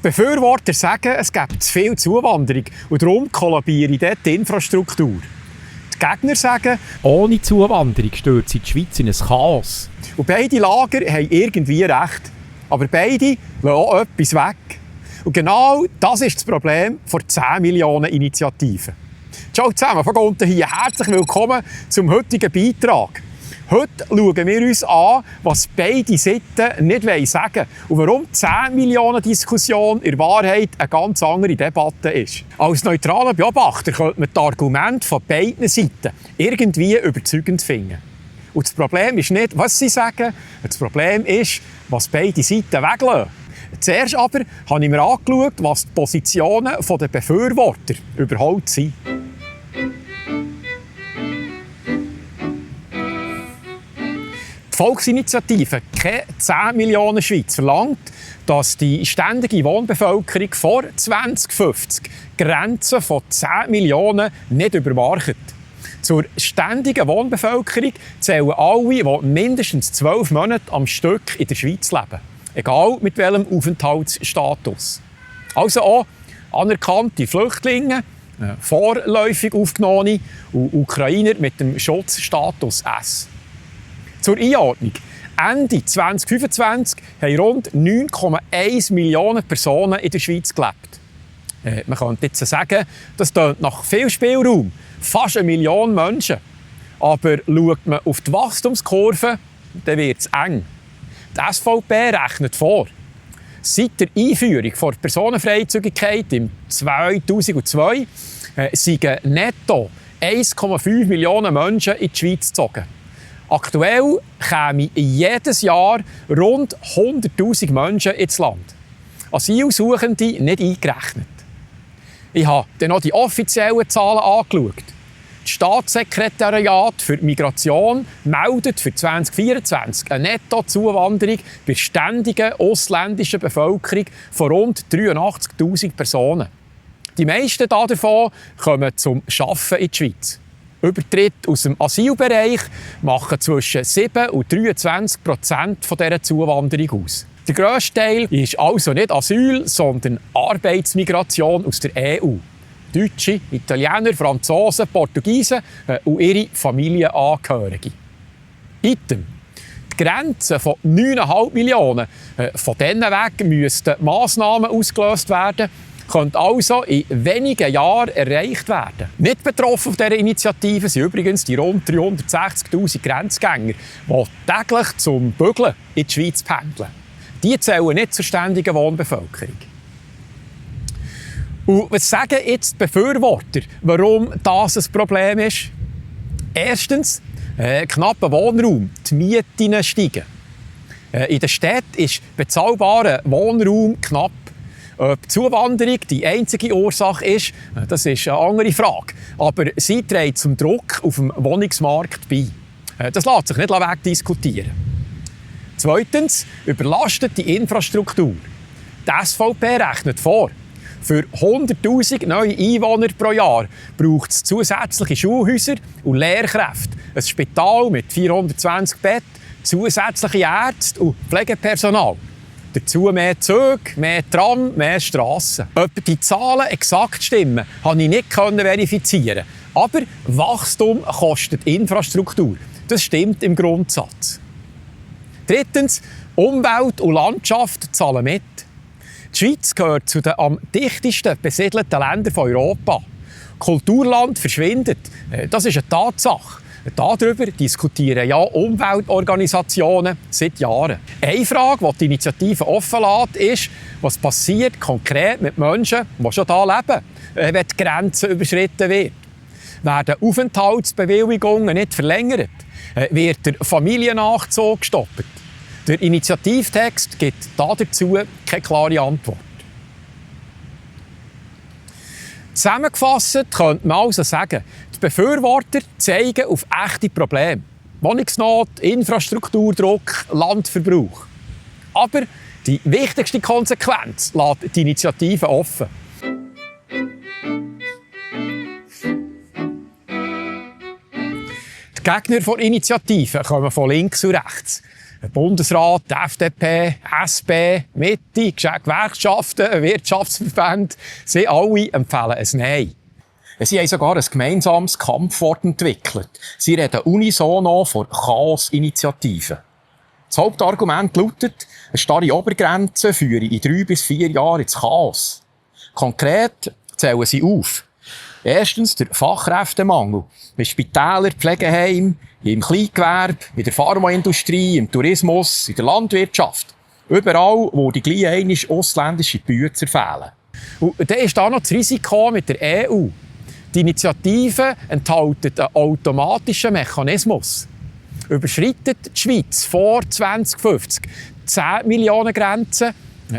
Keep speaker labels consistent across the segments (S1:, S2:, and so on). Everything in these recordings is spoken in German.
S1: Befürworter sagen, es gibt zu viel Zuwanderung und darum kollabiere dort die Infrastruktur. Die Gegner sagen,
S2: ohne Zuwanderung stürzt die Schweiz in ein Chaos.
S1: Und beide Lager haben irgendwie recht. Aber beide lassen auch etwas weg. Und genau das ist das Problem von 10 Millionen Initiativen. Ciao zusammen, von unten hier. Herzlich willkommen zum heutigen Beitrag. Heute schauen wir uns an, was beide Seiten nicht sagen wollen und warum die 10 Millionen Diskussion in Wahrheit eine ganz andere Debatte ist. Als neutraler Beobachter könnte man die Argumente von beiden Seiten irgendwie überzeugend finden. Und das Problem ist nicht, was sie sagen, das Problem ist, was beide Seiten weglassen. Zuerst aber habe ich mir angeschaut, was die Positionen der Befürworter überhaupt sind. Die Volksinitiative «Keine 10 Millionen Schweiz» verlangt, dass die ständige Wohnbevölkerung vor 2050 die Grenze von 10 Millionen nicht übermarkt. Zur ständigen Wohnbevölkerung zählen alle, die mindestens 12 Monate am Stück in der Schweiz leben. Egal mit welchem Aufenthaltsstatus. Also auch anerkannte Flüchtlinge, vorläufig Aufgenommene und Ukrainer mit dem Schutzstatus S. Zur Einordnung. Ende 2025 haben rund 9,1 Millionen Personen in der Schweiz gelebt. Man könnte jetzt sagen, das klingt nach viel Spielraum. Fast 1 Million Menschen. Aber schaut man auf die Wachstumskurve, dann wird es eng. Die SVP rechnet vor. Seit der Einführung der Personenfreizügigkeit im 2002 sind netto 1,5 Millionen Menschen in die Schweiz gezogen. Aktuell kämen jedes Jahr rund 100'000 Menschen ins Land. Asylsuchende nicht eingerechnet. Ich habe dann noch die offiziellen Zahlen angeschaut. Das Staatssekretariat für Migration meldet für 2024 eine Nettozuwanderung bei der ständigen ausländischen Bevölkerung von rund 83'000 Personen. Die meisten davon kommen zum Arbeiten in die Schweiz. Übertritte aus dem Asylbereich machen zwischen 7 und 23% dieser Zuwanderung aus. Der grösste Teil ist also nicht Asyl, sondern Arbeitsmigration aus der EU. Deutsche, Italiener, Franzosen, Portugiesen und ihre Familienangehörige. Item. Die Grenze von 9,5 Millionen. Von diesen weg müssten Massnahmen ausgelöst werden, könnte also in wenigen Jahren erreicht werden. Nicht betroffen von dieser Initiative sind übrigens die rund 360'000 Grenzgänger, die täglich zum Bügeln in die Schweiz pendeln. Die zählen nicht zur ständigen Wohnbevölkerung. Und was sagen jetzt die Befürworter, warum das ein Problem ist? Erstens, knapper Wohnraum, die Mieten steigen. In der Stadt ist bezahlbarer Wohnraum knapp. Ob die Zuwanderung die einzige Ursache ist, das ist eine andere Frage. Aber sie trägt zum Druck auf dem Wohnungsmarkt bei. Das lässt sich nicht wegdiskutieren. Zweitens, überlastet die Infrastruktur. Die SVP rechnet vor. Für 100'000 neue Einwohner pro Jahr braucht es zusätzliche Schulhäuser und Lehrkräfte, ein Spital mit 420 Betten, zusätzliche Ärzte und Pflegepersonal. Dazu mehr Züge, mehr Tram, mehr Strassen. Ob die Zahlen exakt stimmen, konnte ich nicht verifizieren. Aber Wachstum kostet Infrastruktur. Das stimmt im Grundsatz. Drittens, Umwelt und Landschaft zahlen mit. Die Schweiz gehört zu den am dichtesten besiedelten Ländern von Europa. Kulturland verschwindet. Das ist eine Tatsache. Darüber diskutieren ja Umweltorganisationen seit Jahren. Eine Frage, die die Initiative offen lässt, ist, was passiert konkret mit Menschen, die schon hier leben, wenn die Grenze überschritten wird. Werden Aufenthaltsbewilligungen nicht verlängert? Wird der Familiennachzug gestoppt? Der Initiativtext gibt dazu keine klare Antwort. Zusammengefasst könnte man also sagen, die Befürworter zeigen auf echte Probleme. Wohnungsnot, Infrastrukturdruck, Landverbrauch. Aber die wichtigste Konsequenz lässt die Initiative offen. Die Gegner der Initiative kommen von links und rechts. Bundesrat, FDP, SP, Mitte, Gewerkschaften, Wirtschaftsverbände, sie alle empfehlen ein Nein. Sie haben sogar ein gemeinsames Kampfwort entwickelt. Sie reden unisono von Chaos-Initiativen. Das Hauptargument lautet, eine starre Obergrenze führe in 3 bis 4 Jahren ins Chaos. Konkret zählen sie auf. Erstens der Fachkräftemangel. In Spitälern, Pflegeheimen, im Kleingewerbe, in der Pharmaindustrie, im Tourismus, in der Landwirtschaft. Überall, wo die gleich einmal ausländische Bützer fehlen. Und dann ist da noch das Risiko mit der EU. Die Initiative enthält einen automatischen Mechanismus. Überschreitet die Schweiz vor 2050 die 10 Millionen Grenze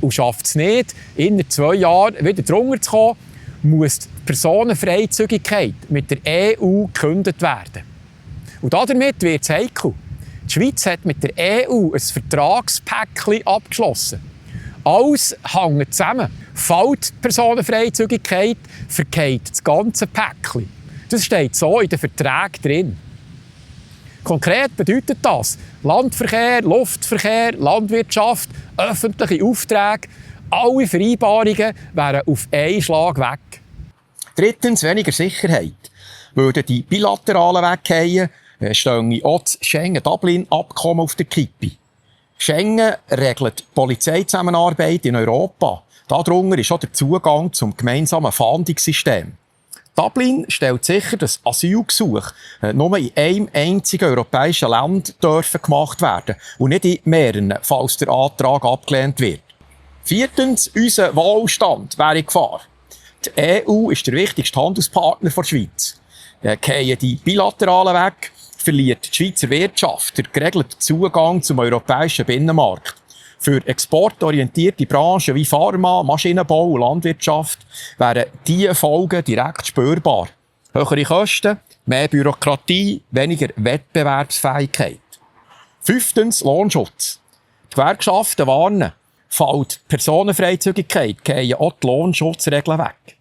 S1: und schafft es nicht, in 2 Jahren wieder drunter zu kommen, muss die Personenfreizügigkeit mit der EU gekündigt werden. Und damit wird es heikel. Die Schweiz hat mit der EU ein Vertragspäckchen abgeschlossen. Alles hängt zusammen. Fällt die Personenfreizügigkeit, vergeht das ganze Päckchen. Das steht so in den Verträgen drin. Konkret bedeutet das Landverkehr, Luftverkehr, Landwirtschaft, öffentliche Aufträge, alle Vereinbarungen wären auf einen Schlag weg. Drittens, weniger Sicherheit. Würden die bilateralen weggehen, stehen auch das Schengen-Dublin-Abkommen auf der Kippe. Schengen regelt Polizeizusammenarbeit in Europa. Darunter ist auch der Zugang zum gemeinsamen Fahndungssystem. Dublin stellt sicher, dass Asylgesuche nur in einem einzigen europäischen Land dürfen gemacht werden und nicht in mehreren, falls der Antrag abgelehnt wird. Viertens, unser Wohlstand wäre in Gefahr. Die EU ist der wichtigste Handelspartner der Schweiz. Gehen die Bilateralen weg, verliert die Schweizer Wirtschaft den geregelten Zugang zum europäischen Binnenmarkt. Für exportorientierte Branchen wie Pharma, Maschinenbau und Landwirtschaft wären diese Folgen direkt spürbar. Höhere Kosten, mehr Bürokratie, weniger Wettbewerbsfähigkeit. Fünftens, Lohnschutz. Die Gewerkschaften warnen, fällt die Personenfreizügigkeit, gehen auch die Lohnschutzregeln weg.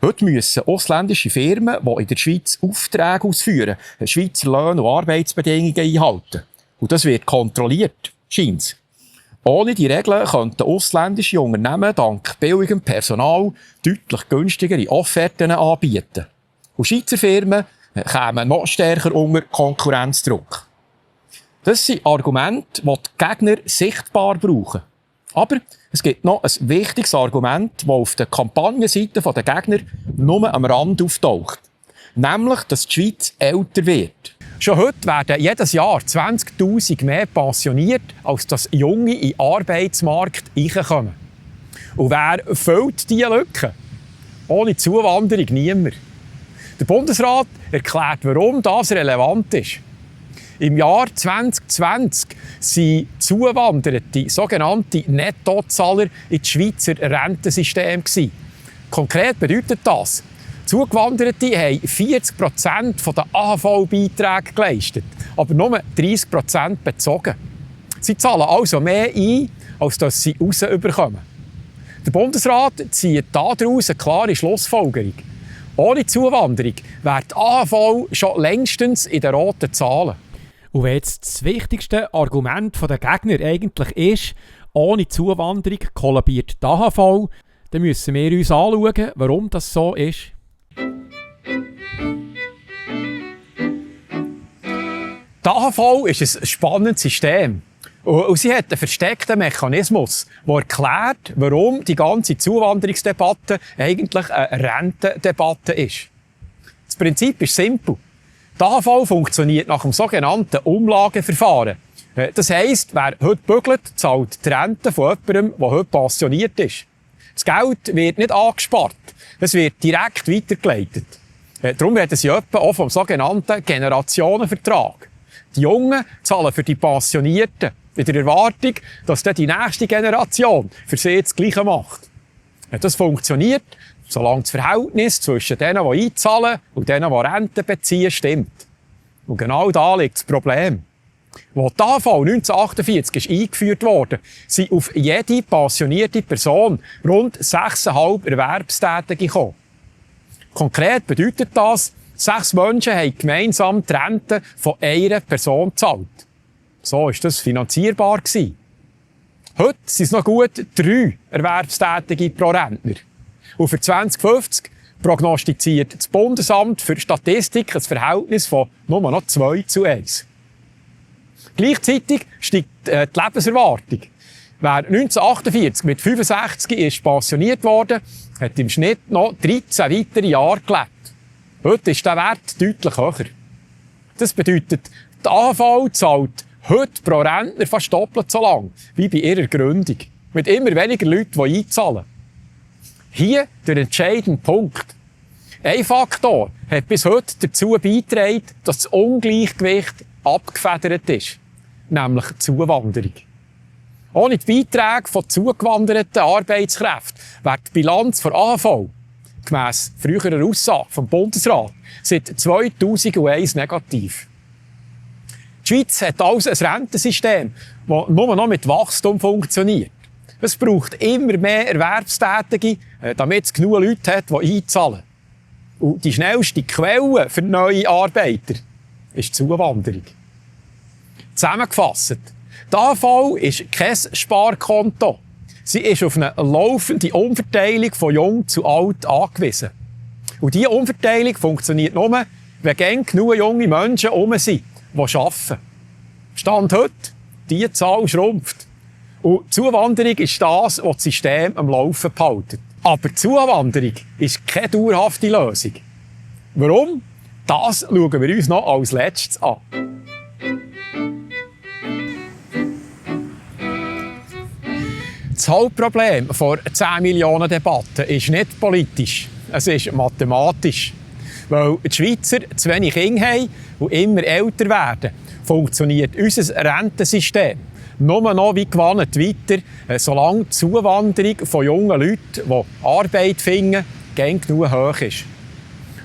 S1: Heute müssen ausländische Firmen, die in der Schweiz Aufträge ausführen, Schweizer Löhne und Arbeitsbedingungen einhalten. Und das wird kontrolliert, scheint's. Ohne die Regeln könnten ausländische Unternehmen dank billigem Personal deutlich günstigere Offerten anbieten. Und Schweizer Firmen kämen noch stärker unter Konkurrenzdruck. Das sind Argumente, die die Gegner sichtbar brauchen. Aber es gibt noch ein wichtiges Argument, das auf der Kampagnenseite der Gegner nur am Rand auftaucht. Nämlich, dass die Schweiz älter wird. Schon heute werden jedes Jahr 20'000 mehr pensioniert, als dass Junge in den Arbeitsmarkt reinkommen. Und wer füllt diese Lücke? Ohne Zuwanderung niemand. Der Bundesrat erklärt, warum das relevant ist. Im Jahr 2020 sind Zugewanderte, sogenannte Nettozahler, in das Schweizer Rentensystem gewesen. Konkret bedeutet das, Zugewanderte haben 40% der AHV-Beiträge geleistet, aber nur 30% bezogen. Sie zahlen also mehr ein, als dass sie rausbekommen. Der Bundesrat zieht daraus eine klare Schlussfolgerung. Ohne Zuwanderung wäre die AHV schon längstens in den roten Zahlen.
S2: Und wenn jetzt das wichtigste Argument der Gegner eigentlich ist, ohne Zuwanderung kollabiert die AHV, dann müssen wir uns anschauen, warum das so ist.
S1: Die AHV ist ein spannendes System. Und sie hat einen versteckten Mechanismus, der erklärt, warum die ganze Zuwanderungsdebatte eigentlich eine Rentendebatte ist. Das Prinzip ist simpel. Die AHV funktioniert nach dem sogenannten Umlageverfahren. Das heisst, wer heute bügelt, zahlt die Rente von jemandem, der heute pensioniert ist. Das Geld wird nicht angespart, es wird direkt weitergeleitet. Darum reden sie etwa auch vom sogenannten Generationenvertrag. Die Jungen zahlen für die Pensionierten, in der Erwartung, dass dann die nächste Generation für sie das Gleiche macht. Das funktioniert, solange das Verhältnis zwischen denen, die einzahlen und denen, die Renten beziehen, stimmt. Und genau da liegt das Problem. Als die AHV 1948 eingeführt wurde, sind auf jede pensionierte Person rund 6,5 Erwerbstätige gekommen. Konkret bedeutet das, 6 Menschen haben gemeinsam die Rente von einer Person gezahlt. So war das finanzierbar. Heute sind es noch gut 3 Erwerbstätige pro Rentner. Und für 2050 prognostiziert das Bundesamt für Statistik ein Verhältnis von nur noch 2:1. Gleichzeitig steigt die Lebenserwartung. Wer 1948 mit 65 ist pensioniert worden, hat im Schnitt noch 13 weitere Jahre gelebt. Heute ist der Wert deutlich höher. Das bedeutet, die AHV zahlt heute pro Rentner fast doppelt so lang wie bei ihrer Gründung. Mit immer weniger Leuten, die einzahlen. Hier der entscheidende Punkt. Ein Faktor hat bis heute dazu beigetragen, dass das Ungleichgewicht abgefedert ist. Nämlich die Zuwanderung. Ohne die Beiträge von zugewanderten Arbeitskräften wäre die Bilanz der AHV, gemäss früherer Aussage vom Bundesrat, seit 2001 negativ. Die Schweiz hat also ein Rentensystem, das nur noch mit Wachstum funktioniert. Es braucht immer mehr Erwerbstätige, damit es genug Leute hat, die einzahlen. Und die schnellste Quelle für neue Arbeiter ist die Zuwanderung. Zusammengefasst, die AHV ist kein Sparkonto. Sie ist auf eine laufende Umverteilung von jung zu alt angewiesen. Und diese Umverteilung funktioniert nur, wenn genug junge Menschen herum sind, die arbeiten. Stand heute, diese Zahl schrumpft. Und die Zuwanderung ist das, was das System am Laufen behält. Aber die Zuwanderung ist keine dauerhafte Lösung. Warum? Das schauen wir uns noch als Letztes an. Das Hauptproblem der 10 Millionen Debatte ist nicht politisch, es ist mathematisch. Weil die Schweizer zu wenig Kinder haben und immer älter werden, funktioniert unser Rentensystem nur noch wie gewandt weiter, solange die Zuwanderung von jungen Leuten, die Arbeit finden, genug hoch ist.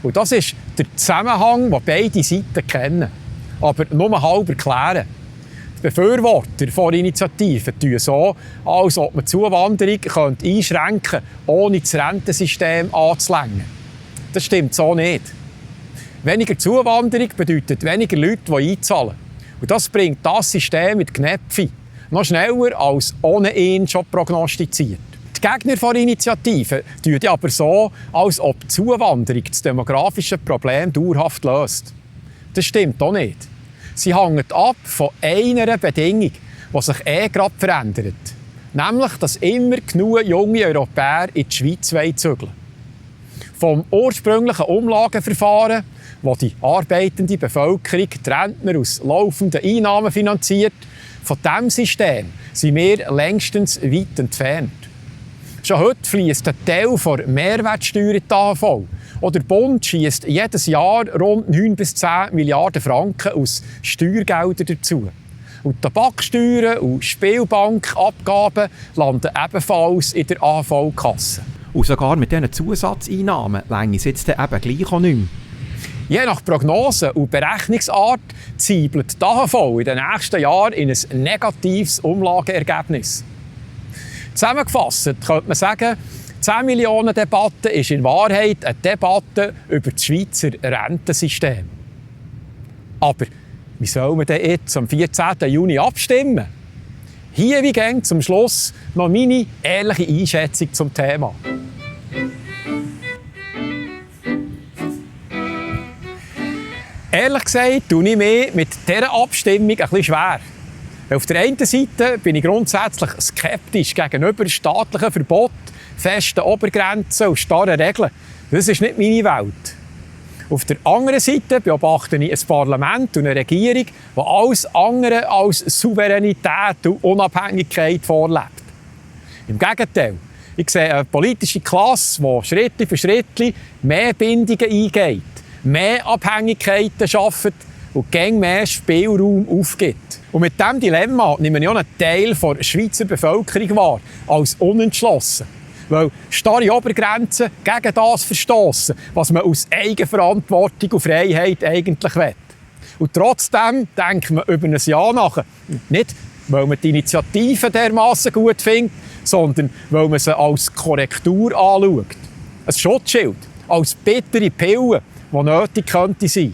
S1: Und das ist der Zusammenhang, den beide Seiten kennen, aber nur halb erklären. Die Befürworter der Initiativen tun so, als ob man die Zuwanderung einschränken könnte, ohne das Rentensystem anzulenken. Das stimmt so nicht. Weniger Zuwanderung bedeutet weniger Leute, die einzahlen. Und das bringt das System mit Knöpfen noch schneller als ohne ihn schon prognostiziert. Die Gegner der Initiativen tun aber so, als ob die Zuwanderung das demografische Problem dauerhaft löst. Das stimmt auch nicht. Sie hängt ab von einer Bedingung, die sich gerade verändert. Nämlich, dass immer genug junge Europäer in die Schweiz zügeln. Vom ursprünglichen Umlageverfahren, wo die arbeitende Bevölkerung die Rentner aus laufenden Einnahmen finanziert, von diesem System sind wir längstens weit entfernt. Schon heute fliesst ein Teil der Mehrwertsteuer in die AHV. Oder der Bund schiesst jedes Jahr rund 9 bis 10 Milliarden Franken aus Steuergeldern dazu. Und Tabaksteuern und Spielbankabgaben landen ebenfalls in der AHV-Kasse.
S2: Und sogar mit diesen Zusatzeinnahmen reicht es jetzt eben gleich auch nicht mehr.
S1: Je nach Prognose und Berechnungsart zielt die AHV in den nächsten Jahren in ein negatives Umlageergebnis. Zusammengefasst könnte man sagen, die 10 Millionen Debatte ist in Wahrheit eine Debatte über das Schweizer Rentensystem. Aber wie soll man denn jetzt am 14. Juni abstimmen? Hier wie gäng zum Schluss noch meine ehrliche Einschätzung zum Thema. Ehrlich gesagt tue ich mich mit dieser Abstimmung ein bisschen schwer. Auf der einen Seite bin ich grundsätzlich skeptisch gegenüber staatlichen Verboten, festen Obergrenzen und starren Regeln. Das ist nicht meine Welt. Auf der anderen Seite beobachte ich ein Parlament und eine Regierung, die alles andere als Souveränität und Unabhängigkeit vorlebt. Im Gegenteil, ich sehe eine politische Klasse, die Schritt für Schritt mehr Bindungen eingeht, mehr Abhängigkeiten schafft und gäng mehr Spielraum aufgibt. Und mit diesem Dilemma nehme ich auch einen Teil der Schweizer Bevölkerung wahr, als unentschlossen. Weil starre Obergrenzen gegen das verstossen, was man aus Eigenverantwortung und Freiheit eigentlich will. Und trotzdem denkt man über ein Jahr nach. Nicht, weil man die Initiative dermassen gut findet, sondern weil man sie als Korrektur anschaut. Ein Schutzschild, als bittere Pille, die nötig könnte sein.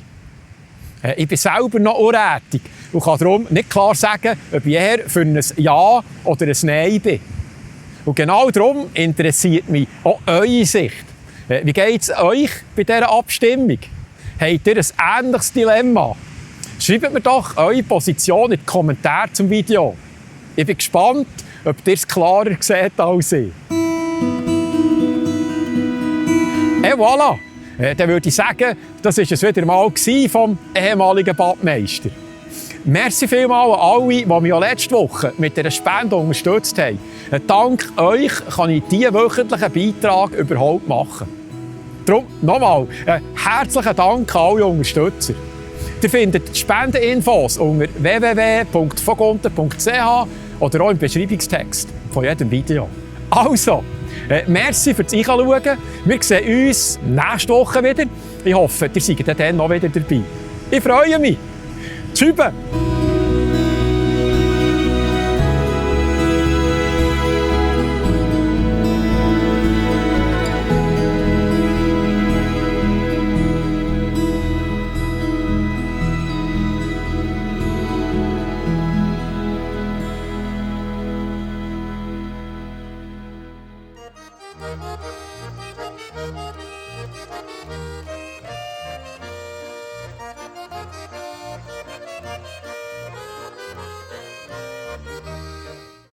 S1: Ich bin selber noch unrätig, und kann darum nicht klar sagen, ob ich eher für ein Ja oder ein Nein bin. Und genau darum interessiert mich auch eure Sicht. Wie geht es euch bei dieser Abstimmung? Habt ihr ein ähnliches Dilemma? Schreibt mir doch eure Position in die Kommentare zum Video. Ich bin gespannt, ob ihr es klarer seht als ich. Et voilà! Dann würde ich sagen, das war es wieder mal vom ehemaligen Badmeister. Merci vielmals an alle, die mich auch letzte Woche mit dieser Spende unterstützt haben. Dank euch kann ich diesen wöchentlichen Beitrag überhaupt machen. Darum nochmal herzlichen Dank an alle Unterstützer. Ihr findet die Spendeninfos unter www.vogonten.ch oder auch im Beschreibungstext von jedem Video. Also, merci fürs Einschauen. Wir sehen uns nächste Woche wieder. Ich hoffe, ihr seid dann noch wieder dabei. Ich freue mich. Tschüss.